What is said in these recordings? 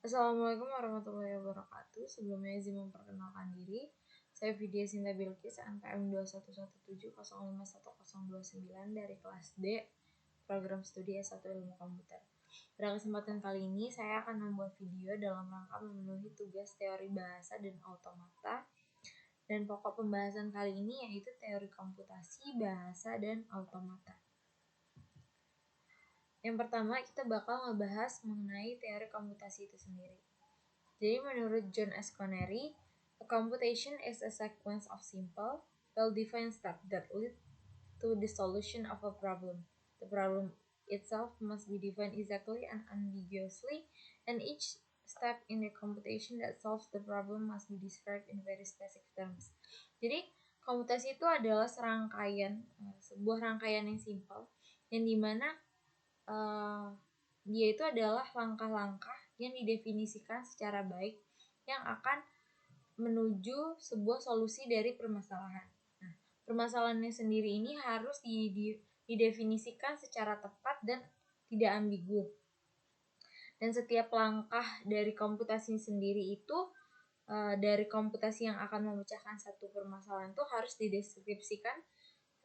Assalamualaikum warahmatullahi wabarakatuh. Sebelumnya izin memperkenalkan diri. Saya Vidya Sinta Bilkis, NPM 211705109 dari kelas D, program studi S1 Ilmu Komputer. Pada kesempatan kali ini, saya akan membuat video dalam rangka memenuhi tugas teori bahasa dan automata. Dan pokok pembahasan kali ini yaitu teori komputasi, bahasa, dan automata. Yang pertama, kita bakal ngebahas mengenai teori komputasi itu sendiri. Jadi menurut John S. Connery, a computation is a sequence of simple, well-defined steps that lead to the solution of a problem. The problem itself must be defined exactly and unambiguously, and each step in the computation that solves the problem must be described in very specific terms. Jadi, komputasi itu adalah sebuah rangkaian yang simple, yang dimana dia itu adalah langkah-langkah yang didefinisikan secara baik yang akan menuju sebuah solusi dari permasalahan. Nah, permasalahannya sendiri ini harus didefinisikan secara tepat dan tidak ambigu. Dan setiap langkah dari komputasi sendiri itu dari komputasi yang akan memecahkan satu permasalahan itu harus dideskripsikan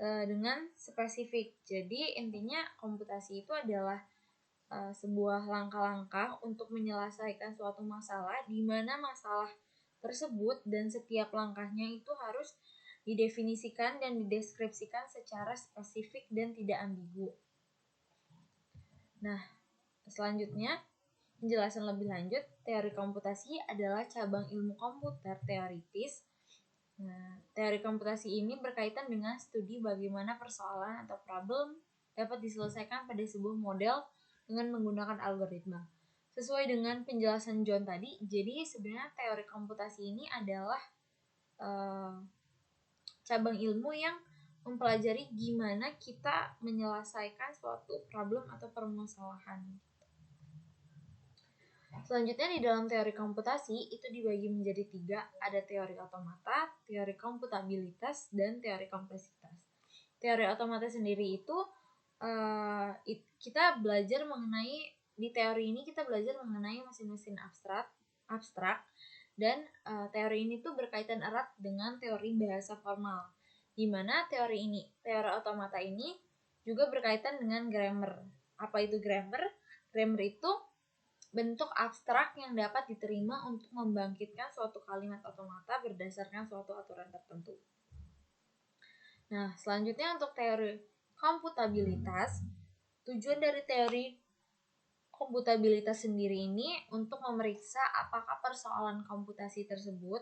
dengan spesifik. Jadi intinya komputasi itu adalah sebuah langkah-langkah untuk menyelesaikan suatu masalah di mana masalah tersebut dan setiap langkahnya itu harus didefinisikan dan dideskripsikan secara spesifik dan tidak ambigu. Nah, selanjutnya penjelasan lebih lanjut, teori komputasi adalah cabang ilmu komputer teoritis. Nah, teori komputasi ini berkaitan dengan studi bagaimana persoalan atau problem dapat diselesaikan pada sebuah model dengan menggunakan algoritma. Sesuai dengan penjelasan John tadi, jadi sebenarnya teori komputasi ini adalah cabang ilmu yang mempelajari gimana kita menyelesaikan suatu problem atau permasalahan. Selanjutnya di dalam teori komputasi itu dibagi menjadi 3, ada teori otomata, teori komputabilitas, dan teori kompleksitas. Teori otomata sendiri itu kita belajar mengenai, di teori ini kita belajar mengenai mesin-mesin abstrak dan teori ini tuh berkaitan erat dengan teori bahasa formal, di mana teori otomata ini juga berkaitan dengan grammar. Apa itu grammar? Grammar itu bentuk abstrak yang dapat diterima untuk membangkitkan suatu kalimat otomata berdasarkan suatu aturan tertentu. Nah, selanjutnya untuk teori komputabilitas, tujuan dari teori komputabilitas sendiri ini untuk memeriksa apakah persoalan komputasi tersebut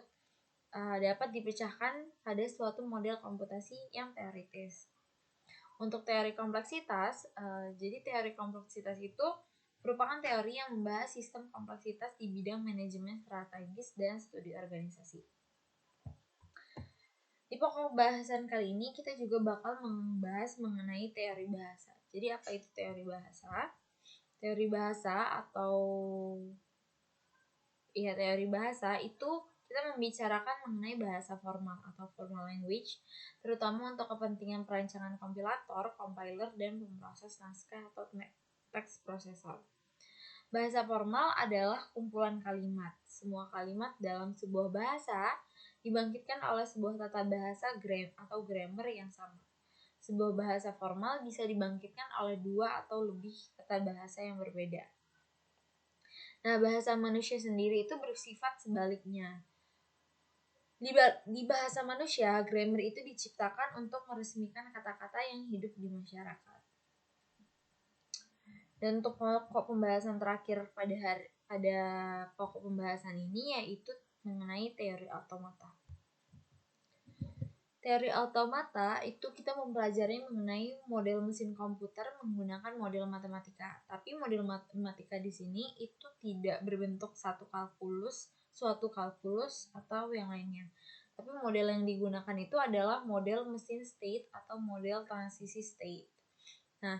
dapat dipecahkan pada suatu model komputasi yang teoritis. Untuk teori kompleksitas, jadi teori kompleksitas itu merupakan teori yang membahas sistem kompleksitas di bidang manajemen strategis dan studi organisasi. Di pokok bahasan kali ini kita juga bakal membahas mengenai teori bahasa. Jadi apa itu teori bahasa? Teori bahasa itu kita membicarakan mengenai bahasa formal atau formal language, terutama untuk kepentingan perancangan kompilator, compiler, dan pemroses naskah atau text processor. Bahasa formal adalah kumpulan kalimat. Semua kalimat dalam sebuah bahasa dibangkitkan oleh sebuah tata bahasa atau grammar yang sama. Sebuah bahasa formal bisa dibangkitkan oleh 2 atau lebih tata bahasa yang berbeda. Nah, bahasa manusia sendiri itu bersifat sebaliknya. Di bahasa manusia, grammar itu diciptakan untuk meresmikan kata-kata yang hidup di masyarakat. Dan untuk pokok pembahasan terakhir pada pokok pembahasan ini yaitu mengenai teori otomata. Teori otomata itu kita mempelajari mengenai model mesin komputer menggunakan model matematika. Tapi model matematika di sini itu tidak berbentuk suatu kalkulus atau yang lainnya. Tapi model yang digunakan itu adalah model mesin state atau model transisi state. Nah,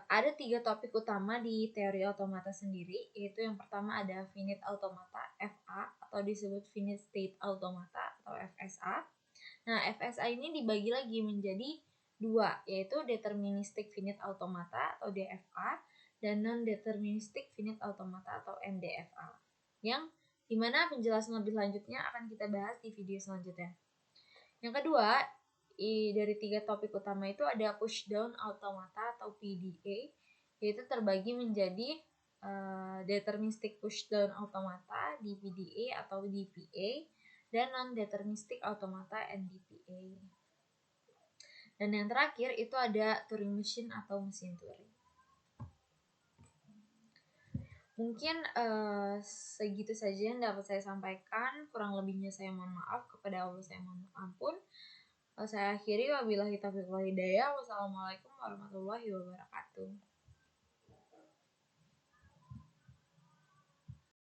ada 3 topik utama di teori otomata sendiri, yaitu yang pertama ada finite automata (FA) atau disebut finite state automata atau FSA. Nah, FSA ini dibagi lagi menjadi 2, yaitu deterministic finite automata atau DFA dan non-deterministic finite automata atau NDFA, yang dimana penjelasan lebih lanjutnya akan kita bahas di video selanjutnya. Yang kedua, dari 3 topik utama itu ada pushdown automata atau PDA, yaitu terbagi menjadi deterministic pushdown automata DPDA atau DPA dan non-deterministic automata NDPA. Dan yang terakhir itu ada Turing machine atau mesin Turing. Mungkin segitu saja yang dapat saya sampaikan. Kurang lebihnya saya mohon maaf, kepada Allah saya mohon ampun. Saya akhiri, wabillahi taufiq wal hidayah. Wassalamualaikum warahmatullahi wabarakatuh.